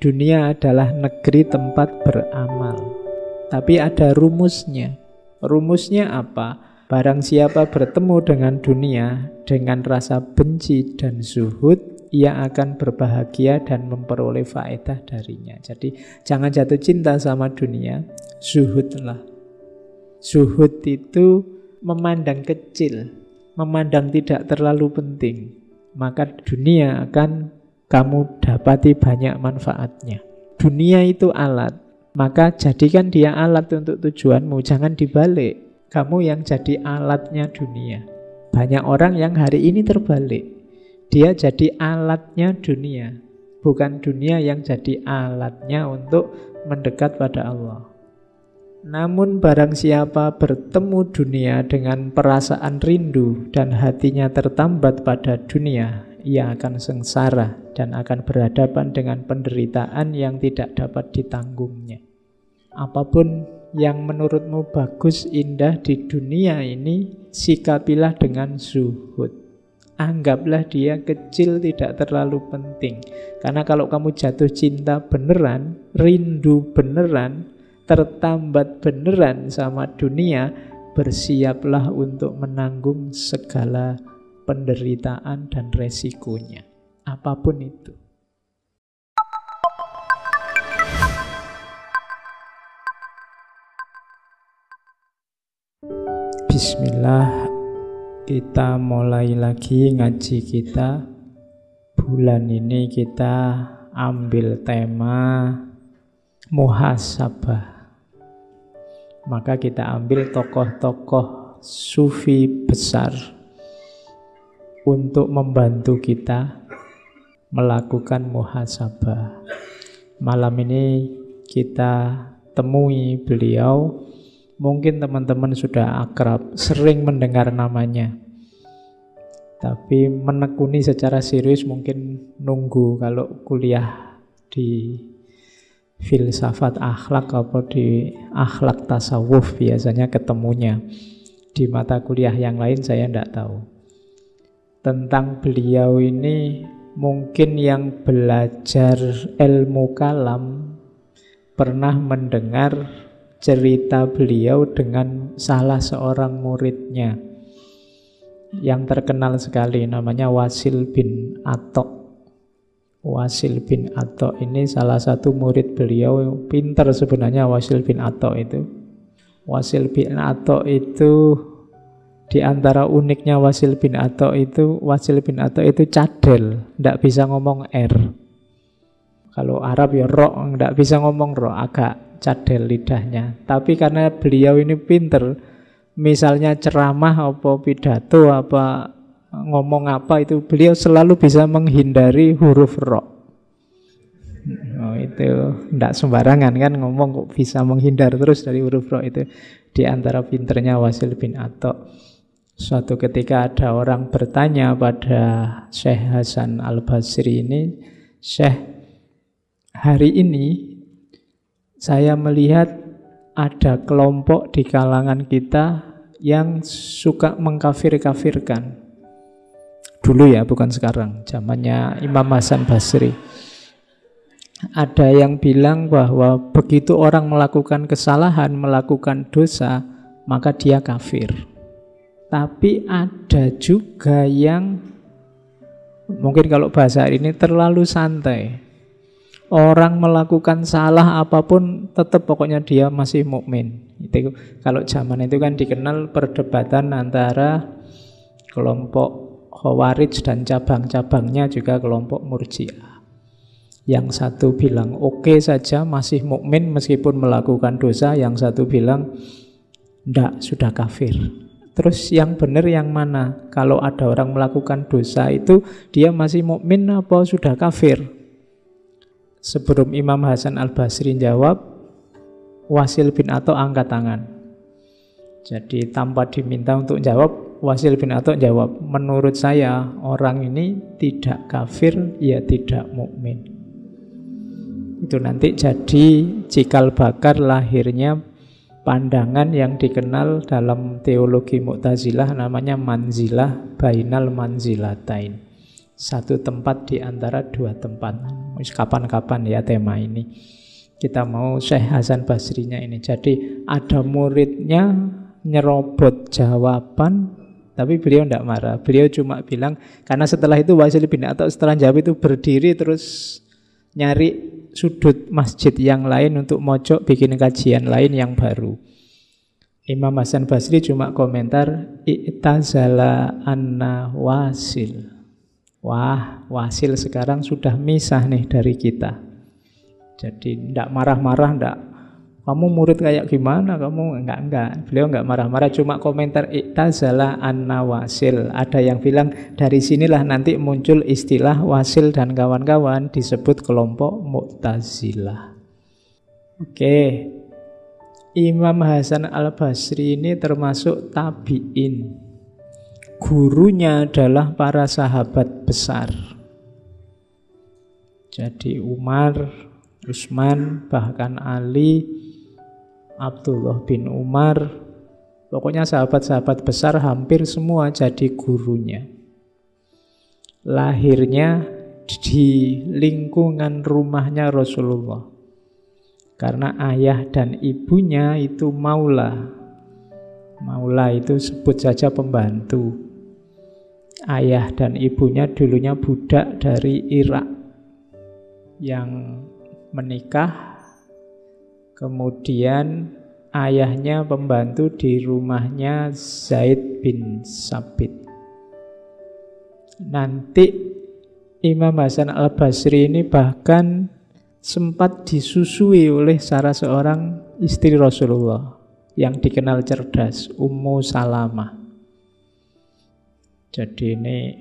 Dunia adalah negeri tempat beramal. Tapi ada rumusnya. Rumusnya apa? Barang siapa bertemu dengan dunia dengan rasa benci dan zuhud, ia akan berbahagia dan memperoleh faedah darinya. Jadi jangan jatuh cinta sama dunia, zuhudlah. Zuhud itu memandang kecil, memandang tidak terlalu penting. Maka dunia akan kamu dapati banyak manfaatnya. Dunia itu alat, maka jadikan dia alat untuk tujuanmu. Jangan dibalik, kamu yang jadi alatnya dunia. Banyak orang yang hari ini terbalik. Dia jadi alatnya dunia, bukan dunia yang jadi alatnya untuk mendekat pada Allah. Namun barang siapa bertemu dunia dengan perasaan rindu dan hatinya tertambat pada dunia, ia akan sengsara dan akan berhadapan dengan penderitaan yang tidak dapat ditanggungnya. Apapun yang menurutmu bagus, indah di dunia ini, sikapilah dengan zuhud. Anggaplah dia kecil, tidak terlalu penting. Karena kalau kamu jatuh cinta beneran, rindu beneran, tertambat beneran sama dunia, bersiaplah untuk menanggung segala penderitaan dan resikonya, apapun itu. Bismillah, kita mulai lagi ngaji kita. Bulan ini kita ambil tema muhasabah. Maka kita ambil tokoh-tokoh sufi besar untuk membantu kita melakukan muhasabah. Malam ini kita temui beliau. Mungkin teman-teman sudah akrab, sering mendengar namanya. Tapi menekuni secara serius mungkin nunggu kalau kuliah di filsafat akhlak atau di akhlak tasawuf biasanya ketemunya. Di mata kuliah yang lain saya tidak tahu. Tentang beliau ini mungkin yang belajar ilmu kalam pernah mendengar cerita beliau dengan salah seorang muridnya yang terkenal sekali, namanya Wasil bin Atok. Wasil bin Atok ini salah satu murid beliau, pintar sebenarnya Wasil bin Atok itu. Wasil bin Atok itu, di antara uniknya Wasil bin Atok itu cadel, tidak bisa ngomong R. Kalau Arab ya ro, tidak bisa ngomong ro, agak cadel lidahnya. Tapi karena beliau ini pinter, misalnya ceramah apa pidato apa ngomong apa itu, beliau selalu bisa menghindari huruf ro. Oh, itu tidak sembarangan kan ngomong, kok bisa menghindar terus dari huruf ro itu. Di antara pinternya Wasil bin Atok. Suatu ketika ada orang bertanya pada Syekh Hasan Al-Basri ini, Syekh, hari ini saya melihat ada kelompok di kalangan kita yang suka mengkafir-kafirkan. Dulu ya, bukan sekarang, zamannya Imam Hasan Basri. Ada yang bilang bahwa begitu orang melakukan kesalahan, melakukan dosa, maka dia kafir. Tapi ada juga yang mungkin kalau bahasa ini terlalu santai. Orang melakukan salah apapun tetap pokoknya dia masih mukmin. Itu kalau zaman itu kan dikenal perdebatan antara kelompok Khawarij dan cabang-cabangnya juga kelompok Murji'ah. Yang satu bilang oke saja masih mukmin meskipun melakukan dosa, yang satu bilang ndak, sudah kafir. Terus yang benar yang mana? Kalau ada orang melakukan dosa itu dia masih mukmin apa sudah kafir? Sebelum Imam Hasan Al-Basri jawab, Wasil bin Atok angkat tangan. Jadi tanpa diminta untuk jawab, Wasil bin Atok jawab, menurut saya orang ini tidak kafir, ya tidak mukmin. Itu nanti jadi cikal bakal lahirnya pandangan yang dikenal dalam teologi Mu'tazilah namanya manzilah bainal manzilatain. Satu tempat di antara dua tempat. Kapan-kapan ya tema ini. Kita mau Syekh Hasan Basrinya ini. Jadi ada muridnya nyerobot jawaban, tapi beliau tidak marah. Beliau cuma bilang, karena setelah itu Wasil bin Atha setelah jawab itu berdiri terus nyari sudut masjid yang lain untuk mojok bikin kajian lain yang baru. Imam Hasan Basri cuma komentar, i'tazala anna Wasil. Wah, Wasil sekarang sudah misah nih dari kita. Jadi tidak marah-marah, tidak. Kamu murid kayak gimana? Kamu enggak. Beliau enggak marah-marah, cuma komentar i'tazala anna Wasil. Ada yang bilang dari sinilah nanti muncul istilah Wasil dan kawan-kawan disebut kelompok Mu'tazilah. Oke. Imam Hasan Al-Basri ini termasuk tabi'in. Gurunya adalah para sahabat besar. Jadi Umar, Utsman, bahkan Ali, Abdullah bin Umar, pokoknya sahabat-sahabat besar hampir semua jadi gurunya. Lahirnya di lingkungan rumahnya Rasulullah. Karena ayah dan ibunya itu maula. Maula itu sebut saja pembantu. Ayah dan ibunya dulunya budak dari Irak yang menikah, kemudian ayahnya pembantu di rumahnya Zaid bin Sabit. Nanti Imam Hasan Al-Basri ini bahkan sempat disusui oleh salah seorang istri Rasulullah yang dikenal cerdas, Ummu Salamah. Jadi ini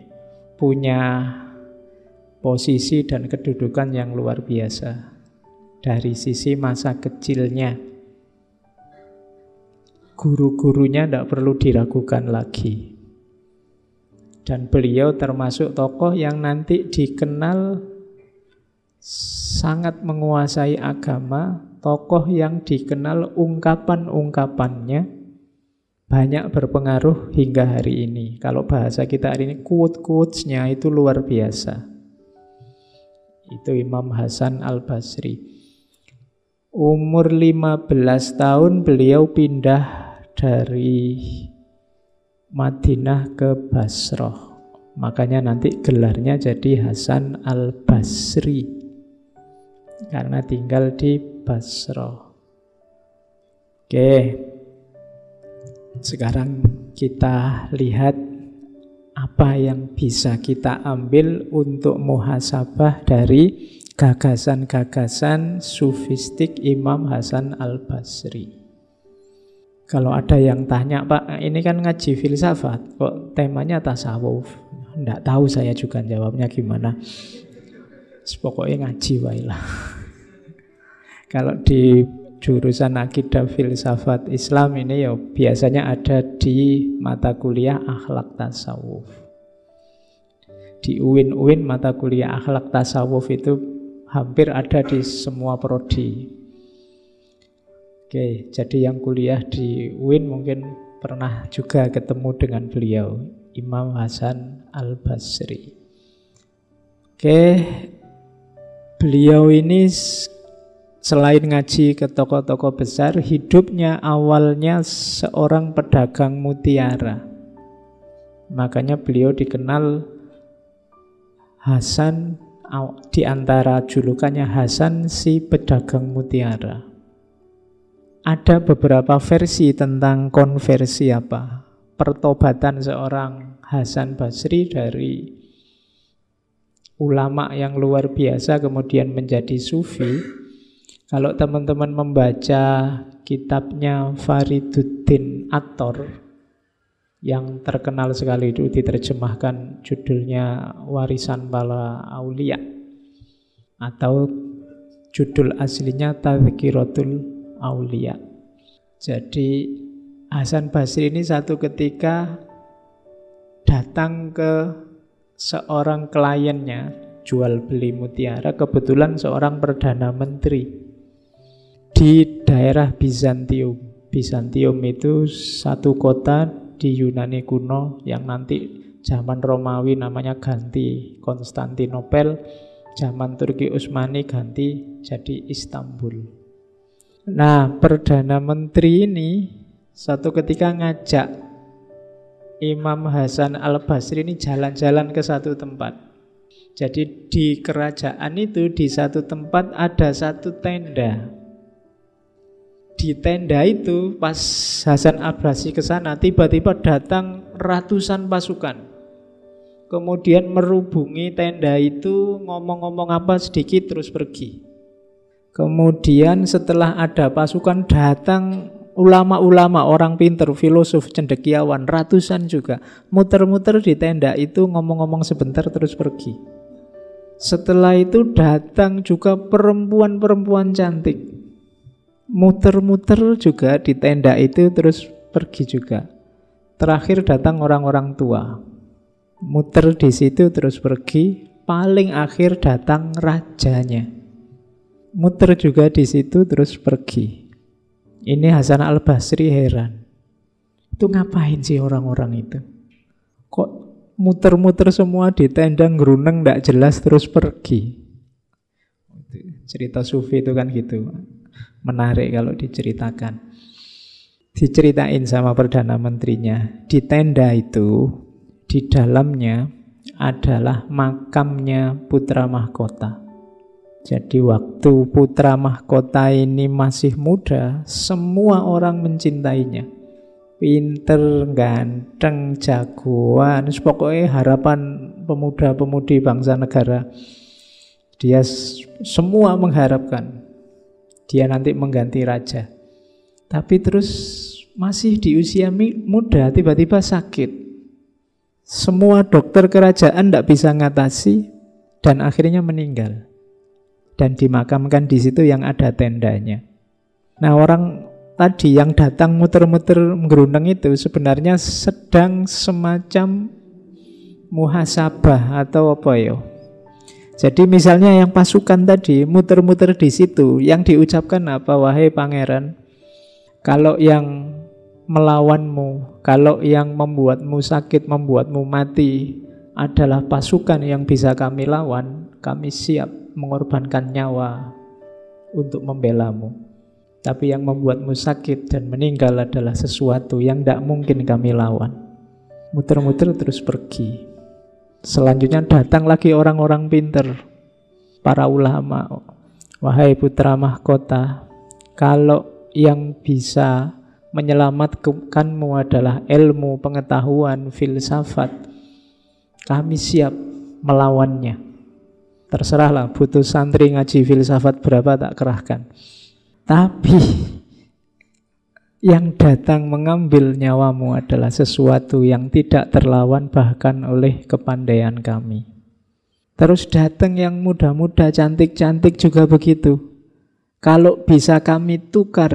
punya posisi dan kedudukan yang luar biasa. Dari sisi masa kecilnya, guru-gurunya tidak perlu diragukan lagi. Dan beliau termasuk tokoh yang nanti dikenal sangat menguasai agama, tokoh yang dikenal ungkapan-ungkapannya banyak berpengaruh hingga hari ini. Kalau bahasa kita hari ini, quote-quotesnya itu luar biasa. Itu Imam Hasan Al-Basri. Umur 15 tahun beliau pindah dari Madinah ke Basrah. Makanya nanti gelarnya jadi Hasan Al-Basri. Karena tinggal di Basrah. Oke. Sekarang kita lihat apa yang bisa kita ambil untuk muhasabah dari gagasan-gagasan sufistik Imam Hasan Al-Basri. Kalau ada yang tanya, Pak, ini kan ngaji filsafat, kok temanya tasawuf? Nggak tahu saya juga jawabnya gimana. Pokoknya ngaji wailah. Kalau di jurusan akidah filsafat Islam ini ya biasanya ada di mata kuliah akhlak tasawuf. Di UIN mata kuliah akhlak tasawuf itu hampir ada di semua prodi. Oke, jadi yang kuliah di UIN mungkin pernah juga ketemu dengan beliau, Imam Hasan Al-Basri. Oke, beliau ini selain ngaji ke tokoh-tokoh besar, hidupnya awalnya seorang pedagang mutiara. Makanya beliau dikenal Hasan, di antara julukannya Hasan si pedagang mutiara. Ada beberapa versi tentang konversi pertobatan seorang Hasan Basri dari ulama yang luar biasa kemudian menjadi sufi. Kalau teman-teman membaca kitabnya Fariduddin Attor yang terkenal sekali itu diterjemahkan judulnya Warisan Para Aulia, atau judul aslinya Tadhkiratul Aulia. Jadi Hasan Basri ini satu ketika datang ke seorang kliennya jual beli mutiara, kebetulan seorang perdana menteri di daerah Bizantium. Bizantium itu satu kota di Yunani kuno yang nanti zaman Romawi namanya ganti Konstantinopel, zaman Turki Utsmani ganti jadi Istanbul. Nah, Perdana Menteri ini satu ketika ngajak Imam Hasan al-Basri ini jalan-jalan ke satu tempat. Jadi di kerajaan itu di satu tempat ada satu tenda. Di tenda itu pas Hasan al-Basri ke sana tiba-tiba datang ratusan pasukan. Kemudian merubungi tenda itu, ngomong-ngomong apa sedikit terus pergi. Kemudian setelah ada pasukan datang ulama-ulama, orang pinter, filosof, cendekiawan, ratusan juga. Muter-muter di tenda itu ngomong-ngomong sebentar terus pergi. Setelah itu datang juga perempuan-perempuan cantik. Muter-muter juga di tenda itu terus pergi juga. Terakhir datang orang-orang tua. Muter di situ terus pergi. Paling akhir datang rajanya. Muter juga di situ terus pergi. Ini Hasan al-Basri heran. Itu ngapain sih orang-orang itu? Kok muter-muter semua di tenda ngeruneng nggak jelas terus pergi? Cerita sufi itu kan gitu. Menarik kalau diceritakan. Diceritain sama Perdana Menterinya. Di tenda itu, di dalamnya adalah makamnya putra mahkota. Jadi waktu putra mahkota ini masih muda, semua orang mencintainya. Pinter, ganteng, jagoan, pokoknya harapan pemuda-pemudi bangsa negara. Dia semua mengharapkan dia nanti mengganti raja. Tapi terus masih di usia muda tiba-tiba sakit. Semua dokter kerajaan tidak bisa ngatasi dan akhirnya meninggal. Dan dimakamkan di situ yang ada tendanya. Nah, orang tadi yang datang muter-muter ngeruneng itu sebenarnya sedang semacam muhasabah atau apa ya. Jadi misalnya yang pasukan tadi muter-muter di situ, yang diucapkan apa? Wahai pangeran, kalau yang melawanmu, kalau yang membuatmu sakit, membuatmu mati adalah pasukan yang bisa kami lawan, kami siap mengorbankan nyawa untuk membelamu. Tapi yang membuatmu sakit dan meninggal adalah sesuatu yang tidak mungkin kami lawan. Muter-muter terus pergi. Selanjutnya datang lagi orang-orang pinter, para ulama. Wahai putra mahkota, kalau yang bisa menyelamatkanmu adalah ilmu, pengetahuan, filsafat, kami siap melawannya. Terserahlah, butuh santri ngaji filsafat berapa tak kerahkan. Tapi yang datang mengambil nyawamu adalah sesuatu yang tidak terlawan bahkan oleh kepandaian kami. Terus datang yang muda-muda, cantik-cantik juga begitu. Kalau bisa kami tukar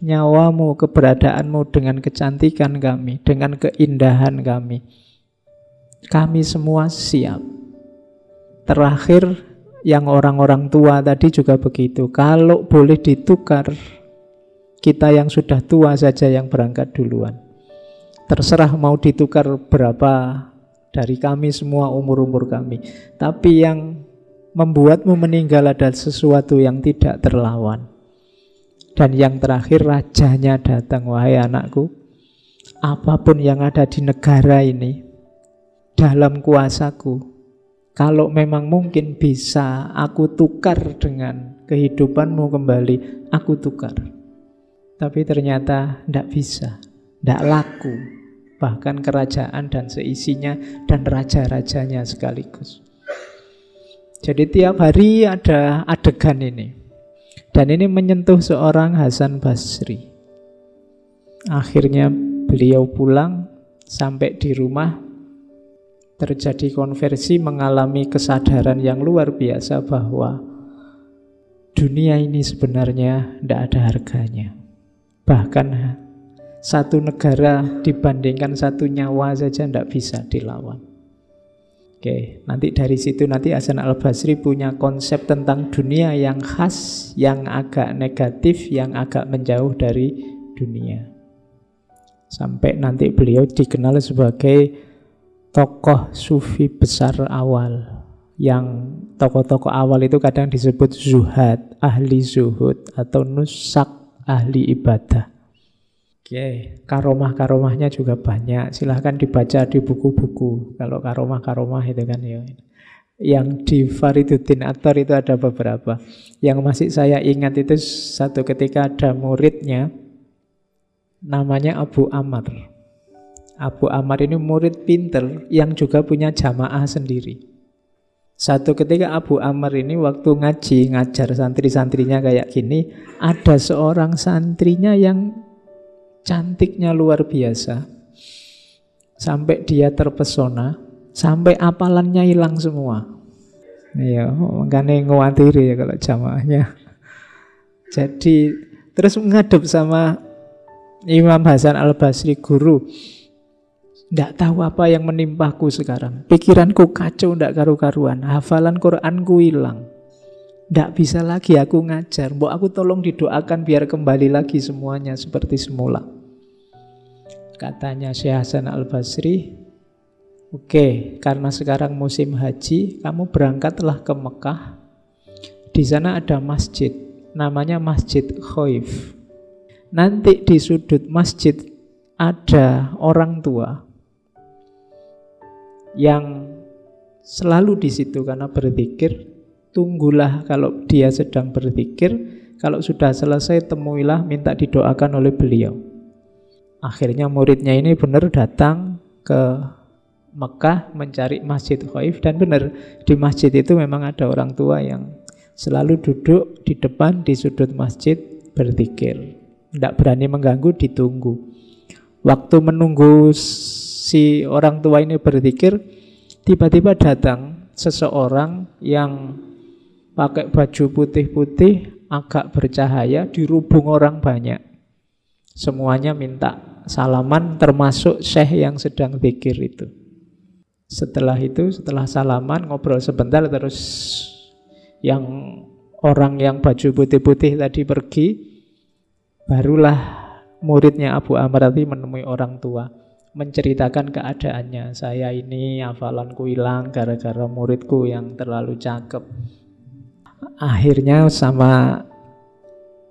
nyawamu, keberadaanmu dengan kecantikan kami, dengan keindahan kami, kami semua siap. Terakhir yang orang-orang tua tadi juga begitu. Kalau boleh ditukar, kita yang sudah tua saja yang berangkat duluan. Terserah mau ditukar berapa dari kami semua, umur-umur kami. Tapi yang membuatmu meninggal adalah sesuatu yang tidak terlawan. Dan yang terakhir rajanya datang. Wahai anakku, apapun yang ada di negara ini dalam kuasaku, kalau memang mungkin bisa aku tukar dengan kehidupanmu kembali, aku tukar. Tapi ternyata tidak bisa, tidak laku. Bahkan kerajaan dan seisinya dan raja-rajanya sekaligus. Jadi tiap hari ada adegan ini. Dan ini menyentuh seorang Hasan Basri. Akhirnya beliau pulang, sampai di rumah terjadi konversi, mengalami kesadaran yang luar biasa bahwa dunia ini sebenarnya tidak ada harganya. Bahkan satu negara dibandingkan satu nyawa saja tidak bisa dilawan. Oke, nanti dari situ nanti Hasan al-Basri punya konsep tentang dunia yang khas, yang agak negatif, yang agak menjauh dari dunia. Sampai nanti beliau dikenal sebagai tokoh sufi besar awal. Yang tokoh-tokoh awal itu kadang disebut zuhad, ahli zuhud, atau nusak, ahli ibadah. Oke, karomah-karomahnya juga banyak. Silahkan dibaca di buku-buku. Kalau karomah-karomah itu kan ya. Yang di Fariduddin Attar itu ada beberapa. Yang masih saya ingat itu satu ketika ada muridnya, namanya Abu Amr. Abu Amr ini murid pinter yang juga punya jamaah sendiri. Satu ketika Abu Amr ini waktu ngaji, ngajar santri-santrinya kayak gini, ada seorang santrinya yang cantiknya luar biasa. Sampai dia terpesona, sampai apalannya hilang semua. Iya, makanya ngawatiri ya kalau jamaahnya. Jadi terus menghadap sama Imam Hasan Al-Basri, guru, tidak tahu apa yang menimpaku sekarang. Pikiranku kacau, tidak karu-karuan. Hafalan Quranku hilang. Tidak bisa lagi aku ngajar. Mbok aku tolong didoakan biar kembali lagi semuanya seperti semula. Katanya Syekh Hasan Al-Basri, oke, karena sekarang musim haji, kamu berangkatlah ke Mekah. Di sana ada masjid, namanya Masjid Khaif. Nanti di sudut masjid ada orang tua yang selalu di situ karena berzikir. Tunggulah kalau dia sedang berzikir, kalau sudah selesai temuilah, minta didoakan oleh beliau. Akhirnya muridnya ini benar datang ke Mekah mencari Masjid Khaif, dan benar di masjid itu memang ada orang tua yang selalu duduk di depan di sudut masjid berzikir. Tidak berani mengganggu, ditunggu. Waktu menunggu si orang tua ini berzikir, tiba-tiba datang seseorang yang pakai baju putih-putih, agak bercahaya, dirubung orang banyak. Semuanya minta salaman, termasuk syekh yang sedang zikir itu. Setelah itu, setelah salaman, ngobrol sebentar, terus yang orang yang baju putih-putih tadi pergi. Barulah muridnya Abu Amr tadi menemui orang tua, menceritakan keadaannya. Saya ini hafalanku hilang gara-gara muridku yang terlalu cakep. Akhirnya sama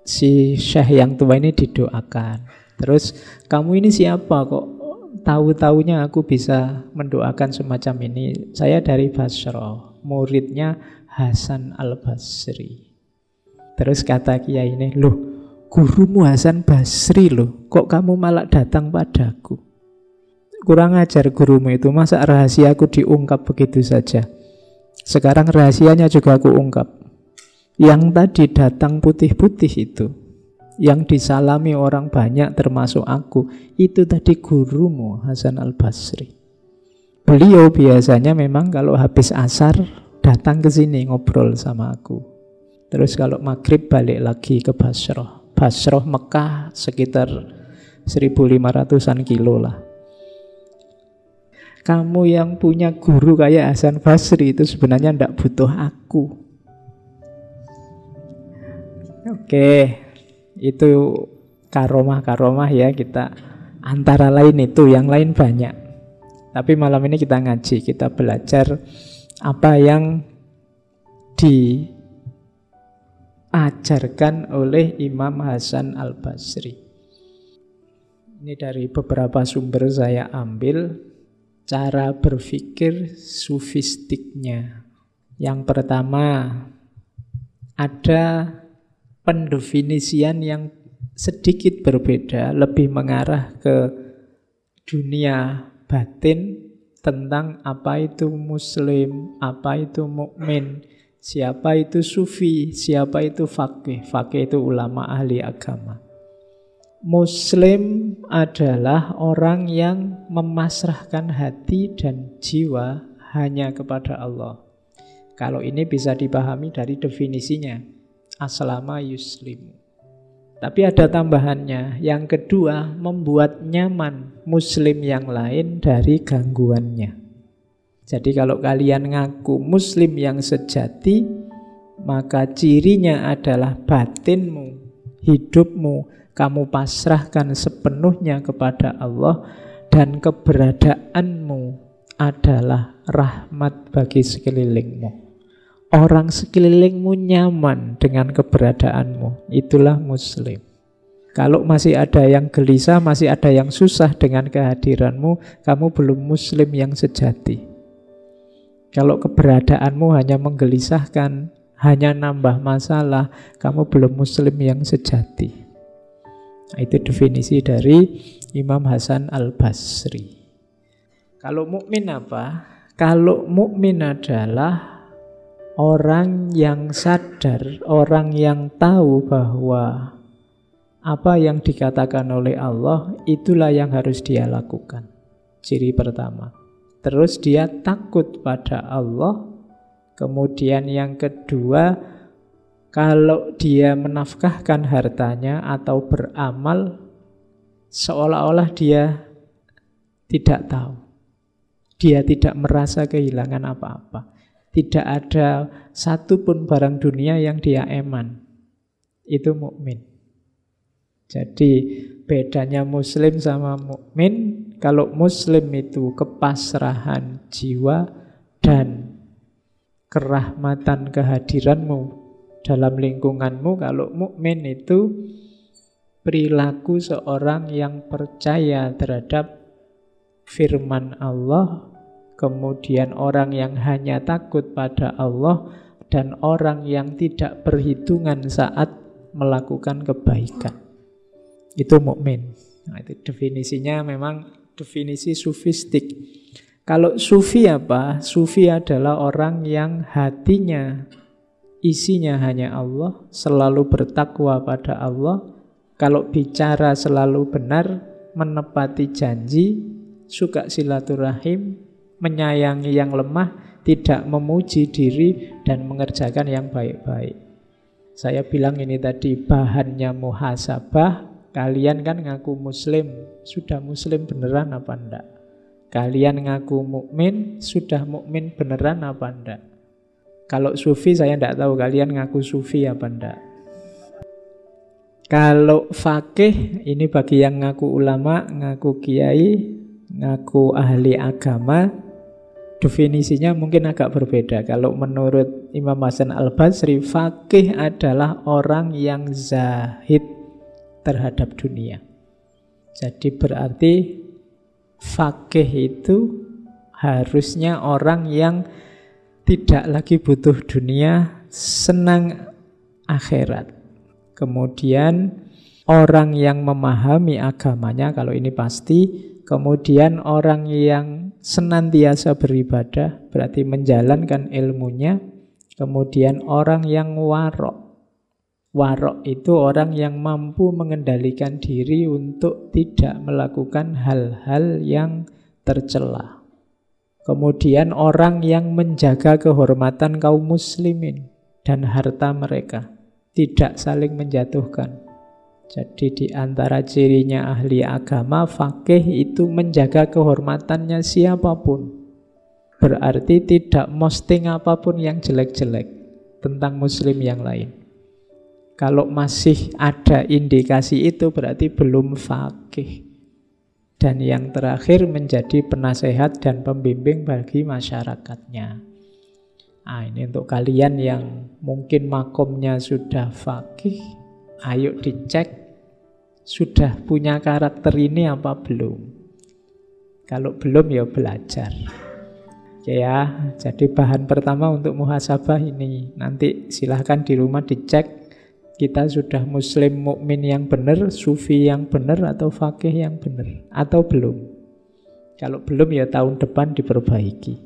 si syekh yang tua ini didoakan. Terus, kamu ini siapa kok tahu-taunya aku bisa mendoakan semacam ini? Saya dari Basra, muridnya Hasan Al-Basri. Terus kata kiai ini, loh, gurumu Hasan Basri loh, kok kamu malah datang padaku? Kurang ajar gurumu itu, masa rahasiaku diungkap begitu saja? Sekarang rahasianya juga aku ungkap. Yang tadi datang putih-putih itu, yang disalami orang banyak termasuk aku, itu tadi gurumu Hasan Al-Basri. Beliau biasanya memang kalau habis asar datang ke sini ngobrol sama aku. Terus kalau maghrib balik lagi ke Basrah. Basrah Mekah sekitar 1.500-an kilo lah. Kamu yang punya guru kayak Hasan Basri itu sebenarnya tidak butuh aku. Oke, itu karomah-karomah ya, kita antara lain itu, yang lain banyak. Tapi malam ini kita ngaji, kita belajar apa yang diajarkan oleh Imam Hasan Al-Basri. Ini dari beberapa sumber saya ambil cara berpikir sufistiknya. Yang pertama, ada pendefinisian yang sedikit berbeda, lebih mengarah ke dunia batin tentang apa itu muslim, apa itu mukmin, siapa itu sufi, siapa itu faqih. Faqih itu ulama ahli agama. Muslim adalah orang yang memasrahkan hati dan jiwa hanya kepada Allah. Kalau ini bisa dipahami dari definisinya, aslama yuslimu. Tapi ada tambahannya. Yang kedua, membuat nyaman muslim yang lain dari gangguannya. Jadi kalau kalian ngaku muslim yang sejati, maka cirinya adalah batinmu, hidupmu kamu pasrahkan sepenuhnya kepada Allah, dan keberadaanmu adalah rahmat bagi sekelilingmu. Orang sekelilingmu nyaman dengan keberadaanmu, itulah muslim. Kalau masih ada yang gelisah, masih ada yang susah dengan kehadiranmu, kamu belum muslim yang sejati. Kalau keberadaanmu hanya menggelisahkan, hanya nambah masalah, kamu belum muslim yang sejati. Itu definisi dari Imam Hasan Al-Basri. Kalau mukmin apa? Kalau mukmin adalah orang yang sadar, orang yang tahu bahwa apa yang dikatakan oleh Allah itulah yang harus dia lakukan. Ciri pertama. Terus dia takut pada Allah. Kemudian yang kedua, kalau dia menafkahkan hartanya atau beramal, seolah-olah dia tidak tahu. Dia tidak merasa kehilangan apa-apa. Tidak ada satupun barang dunia yang dia eman. Itu mukmin. Jadi bedanya muslim sama mukmin, kalau muslim itu kepasrahan jiwa dan kerahmatan kehadiranmu dalam lingkunganmu. Kalau mukmin itu perilaku seorang yang percaya terhadap firman Allah, kemudian orang yang hanya takut pada Allah, dan orang yang tidak perhitungan saat melakukan kebaikan. Itu mukmin. Nah, itu definisinya memang definisi sufistik. Kalau sufi apa? Sufi adalah orang yang hatinya isinya hanya Allah, selalu bertakwa pada Allah. Kalau bicara selalu benar, menepati janji, suka silaturahim, menyayangi yang lemah, tidak memuji diri, dan mengerjakan yang baik-baik. Saya bilang ini tadi bahannya muhasabah. Kalian kan ngaku muslim, sudah muslim beneran apa enggak? Kalian ngaku mukmin, sudah mukmin beneran apa enggak? Kalau sufi saya enggak tahu kalian ngaku sufi apa enggak. Kalau fakih, ini bagi yang ngaku ulama, ngaku kiai, ngaku ahli agama, definisinya mungkin agak berbeda. Kalau menurut Imam Hasan Al-Basri, fakih adalah orang yang zahid terhadap dunia. Jadi berarti fakih itu harusnya orang yang tidak lagi butuh dunia, senang akhirat. Kemudian orang yang memahami agamanya, kalau ini pasti. Kemudian orang yang senantiasa beribadah, berarti menjalankan ilmunya. Kemudian orang yang warok. Warok itu orang yang mampu mengendalikan diri untuk tidak melakukan hal-hal yang tercela. Kemudian orang yang menjaga kehormatan kaum muslimin dan harta mereka, tidak saling menjatuhkan. Jadi di antara cirinya ahli agama, fakih itu menjaga kehormatannya siapapun. Berarti tidak posting apapun yang jelek-jelek tentang muslim yang lain. Kalau masih ada indikasi itu berarti belum fakih. Dan yang terakhir menjadi penasehat dan pembimbing bagi masyarakatnya. Nah, ini untuk kalian yang mungkin makomnya sudah fakih, ayo dicek sudah punya karakter ini apa belum. Kalau belum ya belajar. Oke ya, jadi bahan pertama untuk muhasabah ini. Nanti silahkan di rumah dicek kita sudah muslim mukmin yang benar, sufi yang benar, atau fakih yang benar, atau belum. Kalau belum ya tahun depan diperbaiki.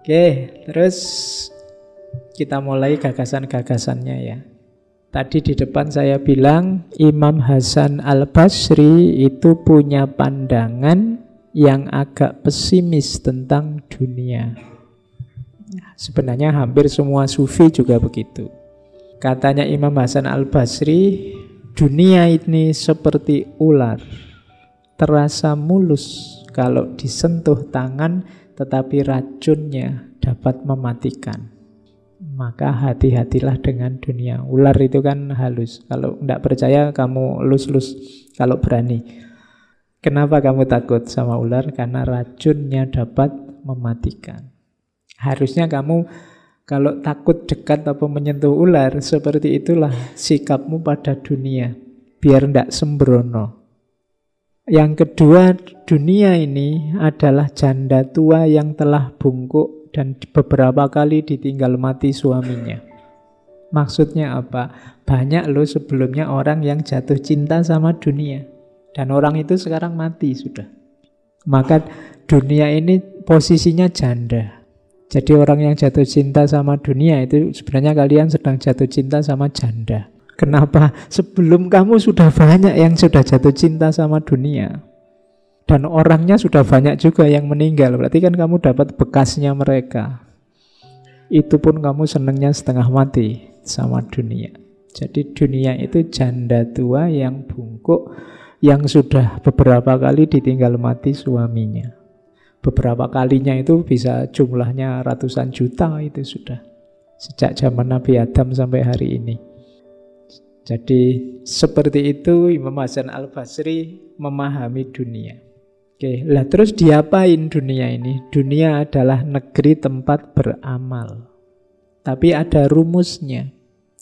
Oke, terus kita mulai gagasan-gagasannya ya. Tadi di depan saya bilang Imam Hasan Al-Basri itu punya pandangan yang agak pesimis tentang dunia. Sebenarnya hampir semua sufi juga begitu. Katanya Imam Hasan Al-Basri, dunia ini seperti ular, terasa mulus kalau disentuh tangan, tetapi racunnya dapat mematikan. Maka hati-hatilah dengan dunia. Ular itu kan halus. Kalau tidak percaya kamu lus-lus kalau berani. Kenapa kamu takut sama ular? Karena racunnya dapat mematikan. Harusnya kamu kalau takut dekat atau menyentuh ular, seperti itulah sikapmu pada dunia. Biar tidak sembrono. Yang kedua, dunia ini adalah janda tua yang telah bungkuk dan beberapa kali ditinggal mati suaminya. Maksudnya apa? Banyak loh sebelumnya orang yang jatuh cinta sama dunia. Dan orang itu sekarang mati sudah. Maka dunia ini posisinya janda. Jadi orang yang jatuh cinta sama dunia itu sebenarnya kalian sedang jatuh cinta sama janda. Kenapa? Sebelum kamu sudah banyak yang sudah jatuh cinta sama dunia. Dan orangnya sudah banyak juga yang meninggal. Berarti kan kamu dapat bekasnya mereka. Itu pun kamu senangnya setengah mati sama dunia. Jadi dunia itu janda tua yang bungkuk, yang sudah beberapa kali ditinggal mati suaminya. Beberapa kalinya itu bisa jumlahnya ratusan juta itu sudah. Sejak zaman Nabi Adam sampai hari ini. Jadi seperti itu Imam Hasan Al-Basri memahami dunia. Oke, lah terus diapain dunia ini? Dunia adalah negeri tempat beramal. Tapi ada rumusnya.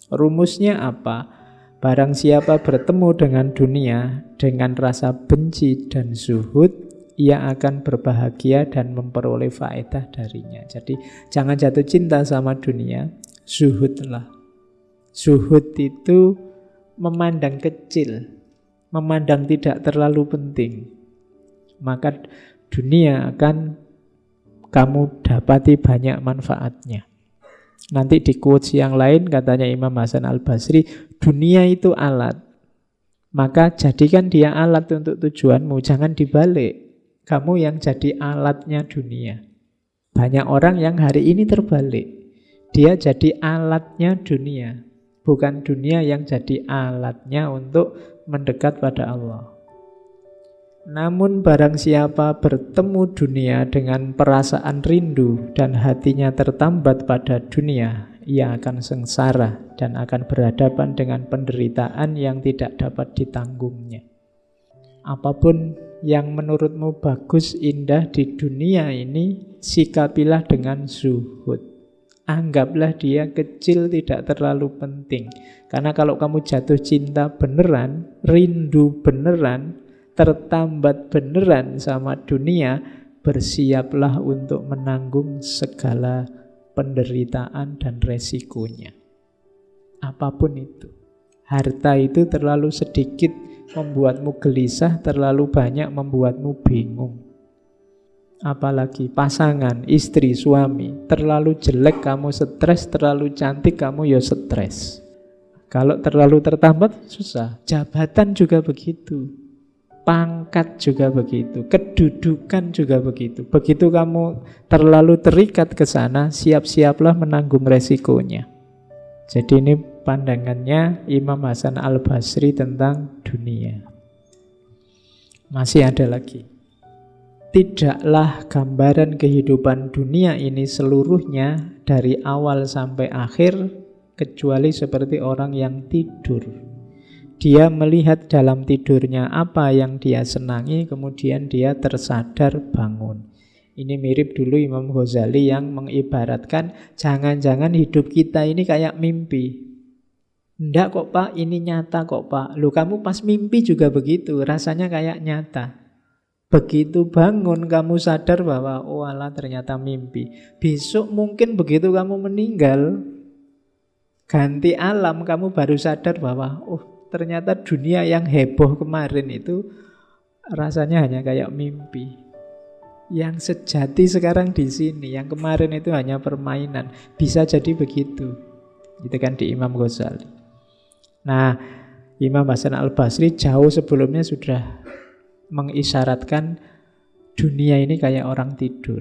Rumusnya apa? Barang siapa bertemu dengan dunia dengan rasa benci dan zuhud, ia akan berbahagia dan memperoleh faedah darinya. Jadi jangan jatuh cinta sama dunia, zuhudlah. Zuhud itu memandang kecil, memandang tidak terlalu penting. Maka dunia akan kamu dapati banyak manfaatnya. Nanti di quotes yang lain katanya Imam Hasan Al-Basri, dunia itu alat. Maka jadikan dia alat untuk tujuanmu, jangan dibalik. Kamu yang jadi alatnya dunia. Banyak orang yang hari ini terbalik. Dia jadi alatnya dunia. Bukan dunia yang jadi alatnya untuk mendekat pada Allah. Namun barang siapa bertemu dunia dengan perasaan rindu dan hatinya tertambat pada dunia, ia akan sengsara dan akan berhadapan dengan penderitaan yang tidak dapat ditanggungnya. Apapun yang menurutmu bagus, indah di dunia ini, sikapilah dengan zuhud. Anggaplah dia kecil, tidak terlalu penting. Karena kalau kamu jatuh cinta beneran, rindu beneran, tertambat beneran sama dunia, bersiaplah untuk menanggung segala penderitaan dan resikonya. Apapun itu. Harta itu terlalu sedikit membuatmu gelisah, terlalu banyak membuatmu bingung. Apalagi pasangan, istri, suami, terlalu jelek kamu stres, terlalu cantik kamu ya stres. Kalau terlalu tertambat susah. Jabatan juga begitu, pangkat juga begitu, kedudukan juga begitu. Begitu kamu terlalu terikat ke sana, siap-siaplah menanggung resikonya. Jadi ini pandangannya Imam Hasan Al-Basri tentang dunia. Masih ada lagi. Tidaklah gambaran kehidupan dunia ini seluruhnya dari awal sampai akhir kecuali seperti orang yang tidur. Dia melihat dalam tidurnya apa yang dia senangi, kemudian dia tersadar bangun. Ini mirip dulu Imam Ghazali yang mengibaratkan jangan-jangan hidup kita ini kayak mimpi. Enggak kok Pak, ini nyata kok Pak. Loh kamu pas mimpi juga begitu, rasanya kayak nyata. Begitu bangun kamu sadar bahwa oh alah ternyata mimpi. Besok mungkin begitu kamu meninggal, ganti alam, kamu baru sadar bahwa oh ternyata dunia yang heboh kemarin itu rasanya hanya kayak mimpi. Yang sejati sekarang di sini, yang kemarin itu hanya permainan. Bisa jadi begitu. Itu kan di Imam Ghazali. Nah, Imam Hasan Al-Basri jauh sebelumnya sudah mengisyaratkan dunia ini kayak orang tidur.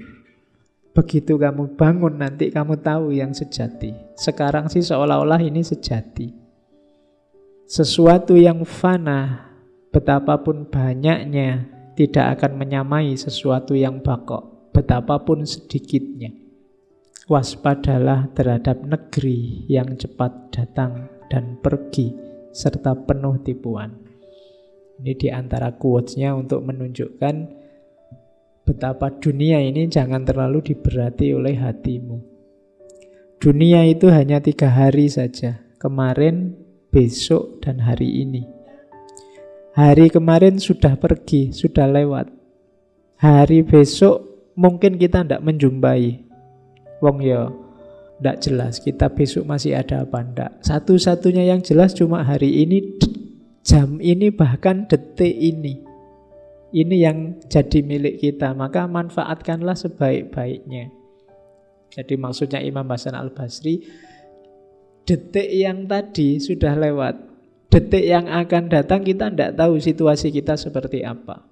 Begitu kamu bangun nanti kamu tahu yang sejati. Sekarang sih seolah-olah ini sejati. Sesuatu yang fana, betapapun banyaknya, tidak akan menyamai sesuatu yang baqo, betapapun sedikitnya. Waspadalah terhadap negeri yang cepat datang dan pergi, serta penuh tipuan. Ini di antara quotes-nya untuk menunjukkan betapa dunia ini jangan terlalu diberati oleh hatimu. Dunia itu hanya 3 hari saja, kemarin, besok, dan hari ini. Hari kemarin sudah pergi, sudah lewat. Hari besok mungkin kita tidak menjumpai. Wong ya tidak jelas kita besok masih ada apa ndak. Satu-satunya yang jelas cuma hari ini, jam ini, bahkan detik ini. Ini yang jadi milik kita, maka manfaatkanlah sebaik-baiknya. Jadi maksudnya Imam Hasan Al-Basri, detik yang tadi sudah lewat. Detik yang akan datang kita tidak tahu situasi kita seperti apa.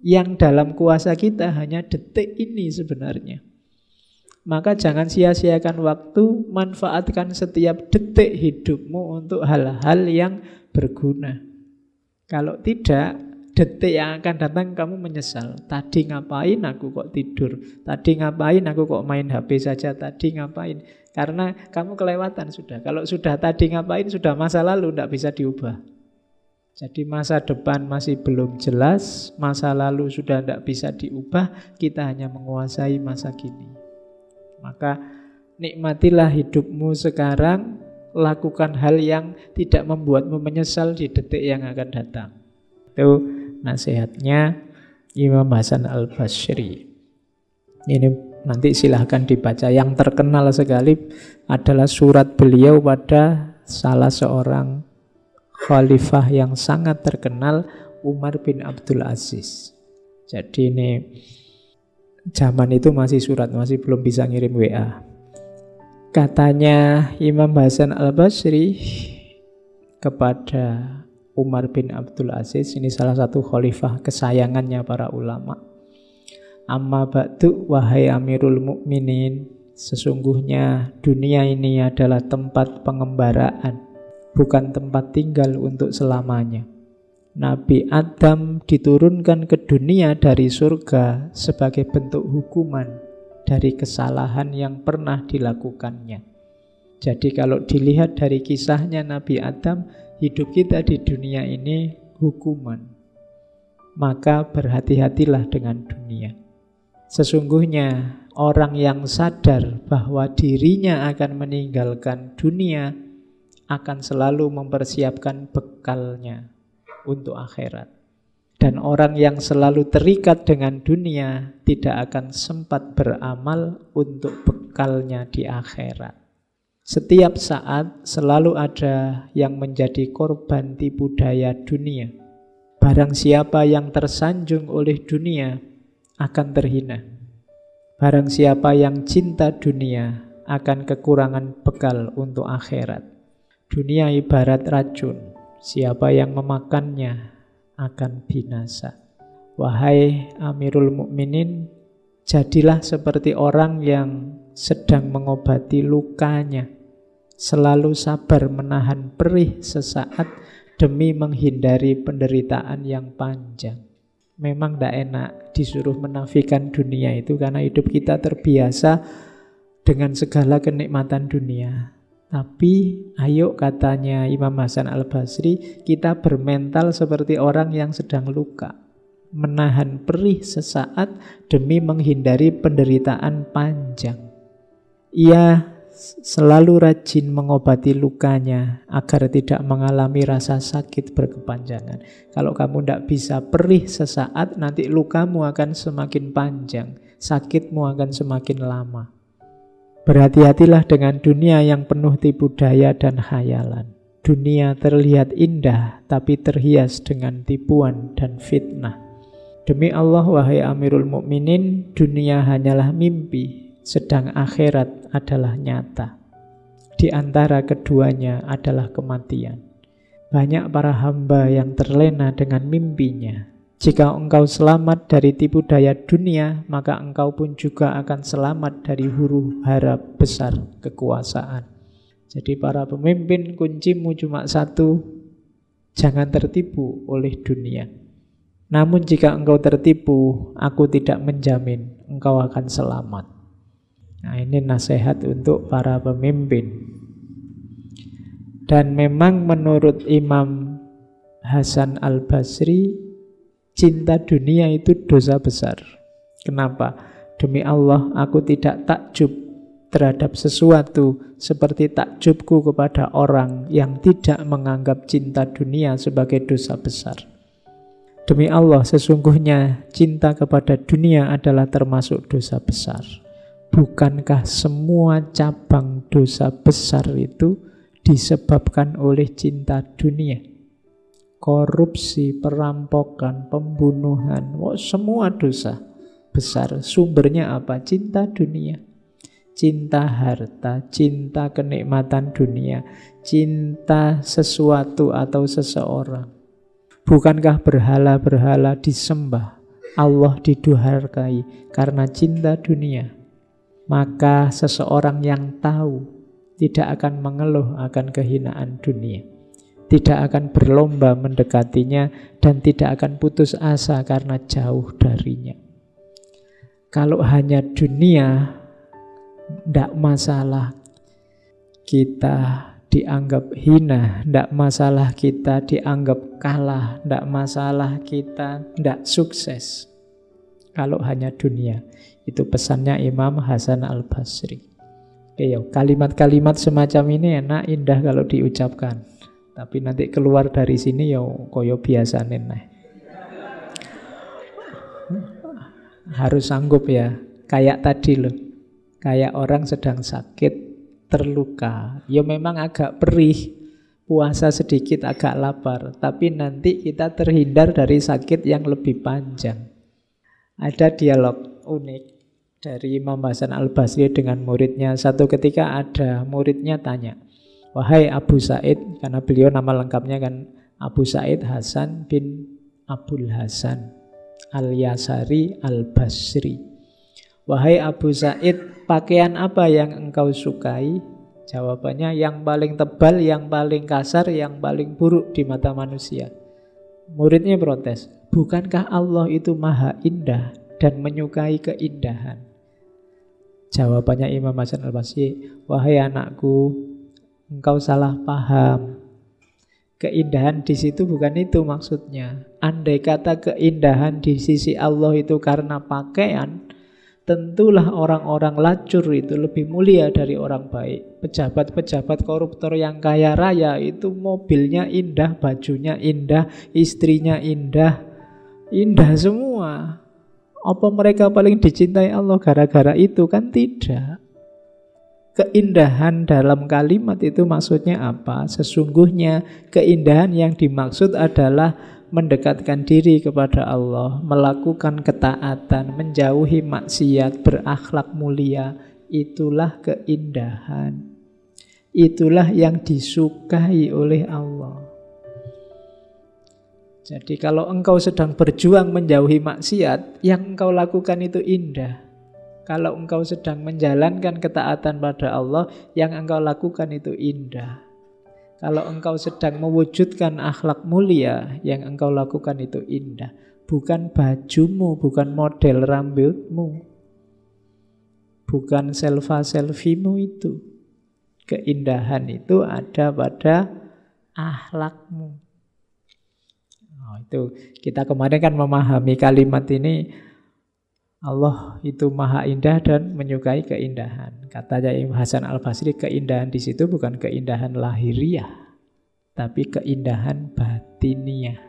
Yang dalam kuasa kita hanya detik ini sebenarnya. Maka jangan sia-siakan waktu, manfaatkan setiap detik hidupmu untuk hal-hal yang berguna. Kalau tidak, detik yang akan datang kamu menyesal. Tadi ngapain aku kok tidur? Tadi ngapain aku kok main HP saja? Tadi ngapain? Karena kamu kelewatan sudah. Kalau sudah tadi ngapain, sudah masa lalu, tidak bisa diubah. Jadi masa depan masih belum jelas, masa lalu sudah tidak bisa diubah, kita hanya menguasai masa kini. Maka nikmatilah hidupmu sekarang, lakukan hal yang tidak membuatmu menyesal di detik yang akan datang. Itu nasihatnya Imam Hasan Al-Basri. Ini nanti silahkan dibaca. Yang terkenal sekali adalah surat beliau pada salah seorang khalifah yang sangat terkenal, Umar bin Abdul Aziz. Jadi ini zaman itu masih surat, masih belum bisa ngirim WA. Katanya Imam Hasan Al-Basri kepada Umar bin Abdul Aziz, ini salah satu khalifah kesayangannya para ulama. Amma ba'du wahai Amirul Mukminin, sesungguhnya dunia ini adalah tempat pengembaraan, bukan tempat tinggal untuk selamanya. Nabi Adam diturunkan ke dunia dari surga sebagai bentuk hukuman dari kesalahan yang pernah dilakukannya. Jadi kalau dilihat dari kisahnya Nabi Adam, hidup kita di dunia ini hukuman. Maka berhati-hatilah dengan dunia. Sesungguhnya orang yang sadar bahwa dirinya akan meninggalkan dunia akan selalu mempersiapkan bekalnya untuk akhirat. Dan orang yang selalu terikat dengan dunia tidak akan sempat beramal untuk bekalnya di akhirat. Setiap saat selalu ada yang menjadi korban tipu daya dunia. Barang siapa yang tersanjung oleh dunia akan terhina. Barang siapa yang cinta dunia akan kekurangan bekal untuk akhirat. Dunia ibarat racun, siapa yang memakannya akan binasa. Wahai Amirul Mukminin, jadilah seperti orang yang sedang mengobati lukanya, selalu sabar menahan perih sesaat demi menghindari penderitaan yang panjang. Memang tidak enak disuruh menafikan dunia itu, karena hidup kita terbiasa dengan segala kenikmatan dunia. Tapi ayo, katanya Imam Hasan Al-Basri, kita bermental seperti orang yang sedang luka, menahan perih sesaat demi menghindari penderitaan panjang. Ia selalu rajin mengobati lukanya agar tidak mengalami rasa sakit berkepanjangan. Kalau kamu tidak bisa perih sesaat, nanti lukamu akan semakin panjang, sakitmu akan semakin lama. Berhati-hatilah dengan dunia yang penuh tipu daya dan khayalan. Dunia terlihat indah, tapi terhias dengan tipuan dan fitnah. Demi Allah, wahai Amirul Mukminin, dunia hanyalah mimpi, sedang akhirat adalah nyata. Di antara keduanya adalah kematian. Banyak para hamba yang terlena dengan mimpinya. Jika engkau selamat dari tipu daya dunia, maka engkau pun juga akan selamat dari huru hara besar kekuasaan. Jadi para pemimpin, kuncimu cuma satu, jangan tertipu oleh dunia. Namun jika engkau tertipu, aku tidak menjamin engkau akan selamat. Nah, ini nasihat untuk para pemimpin. Dan memang menurut Imam Hasan al-Basri, cinta dunia itu dosa besar. Kenapa? Demi Allah, aku tidak takjub terhadap sesuatu seperti takjubku kepada orang yang tidak menganggap cinta dunia sebagai dosa besar. Demi Allah, sesungguhnya cinta kepada dunia adalah termasuk dosa besar. Bukankah semua cabang dosa besar itu disebabkan oleh cinta dunia? Korupsi, perampokan, pembunuhan, semua dosa besar. Sumbernya apa? Cinta dunia. Cinta harta, cinta kenikmatan dunia, cinta sesuatu atau seseorang. Bukankah berhala-berhala disembah, Allah diduharkai karena cinta dunia? Maka seseorang yang tahu tidak akan mengeluh akan kehinaan dunia, tidak akan berlomba mendekatinya, dan tidak akan putus asa karena jauh darinya. Kalau hanya dunia, tidak masalah kita dianggap hina, tidak masalah kita dianggap kalah, tidak masalah kita tidak sukses. Kalau hanya dunia. Itu pesannya Imam Hasan al-Basri. Kalimat-kalimat semacam ini enak, indah kalau diucapkan. Tapi nanti keluar dari sini koyo biasa nih. Harus sanggup ya. Kayak tadi loh. Kayak orang sedang sakit, terluka. Memang agak perih, puasa sedikit agak lapar, tapi nanti kita terhindar dari sakit yang lebih panjang. Ada dialog unik dari Imam Hasan al-Basri dengan muridnya. Satu ketika ada muridnya tanya, "Wahai Abu Said," karena beliau nama lengkapnya kan Abu Said Hasan bin Abdul Hasan al-Yasari al-Basri. "Wahai Abu Said, pakaian apa yang engkau sukai?" Jawabannya, yang paling tebal, yang paling kasar, yang paling buruk di mata manusia. Muridnya protes, "Bukankah Allah itu maha indah dan menyukai keindahan?" Jawabannya Imam Hasan al-Basri, "Wahai anakku, engkau salah paham. Keindahan di situ bukan itu maksudnya. Andai kata keindahan di sisi Allah itu karena pakaian, tentulah orang-orang lacur itu lebih mulia dari orang baik. Pejabat-pejabat koruptor yang kaya raya itu mobilnya indah, bajunya indah, istrinya indah, indah semua. Apa mereka paling dicintai Allah gara-gara itu? Kan tidak. Keindahan dalam kalimat itu maksudnya apa? Sesungguhnya keindahan yang dimaksud adalah mendekatkan diri kepada Allah, melakukan ketaatan, menjauhi maksiat, berakhlak mulia. Itulah keindahan. Itulah yang disukai oleh Allah. Jadi kalau engkau sedang berjuang menjauhi maksiat, yang engkau lakukan itu indah. Kalau engkau sedang menjalankan ketaatan pada Allah, yang engkau lakukan itu indah. Kalau engkau sedang mewujudkan akhlak mulia, yang engkau lakukan itu indah. Bukan bajumu, bukan model rambutmu, bukan selfie-mu itu. Keindahan itu ada pada akhlakmu. Itu kita kemarin kan memahami kalimat ini, Allah itu maha indah dan menyukai keindahan. Katanya Imam Hasan al-Basri, keindahan di situ bukan keindahan lahiriah, tapi keindahan batiniah.